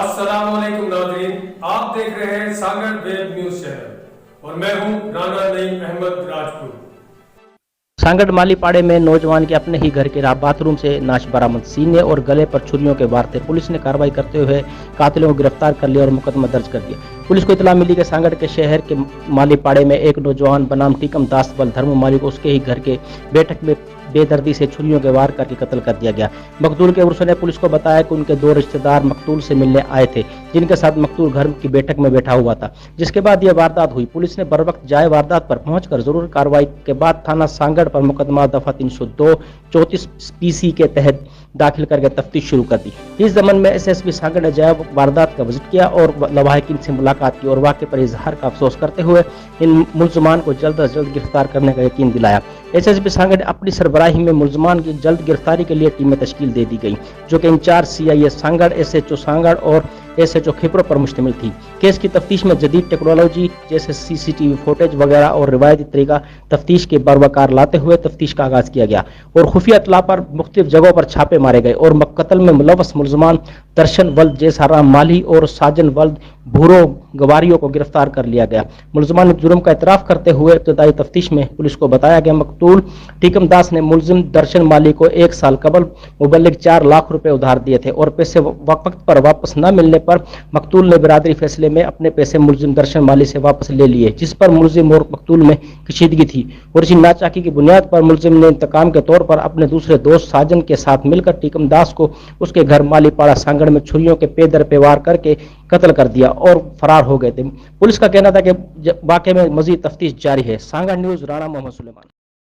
अस्सलाम वालेकुम नाज़रीन, आप देख रहे हैं सागर वेब न्यूज चैनल और मैं हूं राना नईम अहमद राजपूत। सांगड़ मालीपाड़े में नौजवान के अपने ही घर के बाथरूम से नाश बरामद, सीने और गले पर छुरियों के वार थे। पुलिस ने कार्रवाई करते हुए कातिलों को गिरफ्तार कर लिया और मुकदमा दर्ज कर दिया। पुलिस को इतला मिली कि सांगड़ के शहर के मालीपाड़े में एक नौजवान बनाम टीकम दास बल धर्म माली को उसके ही घर के बैठक में बेदर्दी से छुरियों के वार करके कत्ल कर दिया गया। मकतूल के वारिसों ने पुलिस को बताया कि उनके दो रिश्तेदार मकतूल से मिलने आए थे, जिनके साथ मकतूल घर की बैठक में बैठा हुआ था, जिसके बाद यह वारदात हुई। पुलिस ने बरवक्त जाए वारदात पर पहुंचकर जरूर कार्रवाई के बाद थाना सांगड़ पर मुकदमा दफा 302 34 PC के तहत दाखिल करके तफ्तीश शुरू कर दी। इस जमन में SSP सांगड़ ने जाए वारदात का विजिट किया और लवाहिकीन से मुलाकात की और वाक़े पर इजहार का अफसोस करते हुए इन मुलजमान को जल्द अज जल्द गिरफ्तार करने का यकीन दिलाया। SSP सांगड़ अपनी सरबराही में मुलजमान की जल्द गिरफ्तारी के लिए टीमें तश्कील दे दी गई, जो कि incharge CIA Sanghar, SHO Sanghar और SHO खिपरो पर मुश्तमिल थी। केस की तफ्तीश में जदीद टेक्नोलॉजी जैसे CCTV फुटेज वगैरह और रिवायती तरीका तफ्तीश के बरवकार लाते हुए तफ्तीश का आगाज किया गया और खुफिया इत्तला पर मुख्तलिफ जगहों पर छापे मारे गए और कत्ल में मुलव्वस मुलजमान दर्शन वल्द जैसाराम माली और साजन वल्द भूरो गवारियों को गिरफ्तार कर लिया गया। मुलजमान ने जुर्म का इतराफ करते हुए इब्तदाई तफ्तीश में पुलिस को बताया गया मकतूल टीकम दास ने मुलजिम दर्शन माली को 1 साल कबल मुबल्लिग 4 लाख रुपए उधार दिए थे और पैसे वक्त पर वापस न मिलने पर मकतूल ने बिरादरी फैसले में अपने पैसे मुलजिम दर्शन माली से वापस ले लिए, जिस पर मुलजिम और मकतूल में कशीदगी थी और इसी नाचाकी की बुनियाद पर मुलजिम ने इंतकाम के तौर पर अपने दूसरे दोस्त साजन के साथ मिलकर टीकम दास को उसके घर मालीपाड़ा सांगड़ में छुरियों के पे दर पे वार करके कत्ल कर दिया और फरार हो गए थे। पुलिस का कहना था कि वाकई में मजीद तफ्तीश जारी है। सांगड़ न्यूज, राणा मोहम्मद सुलेमान।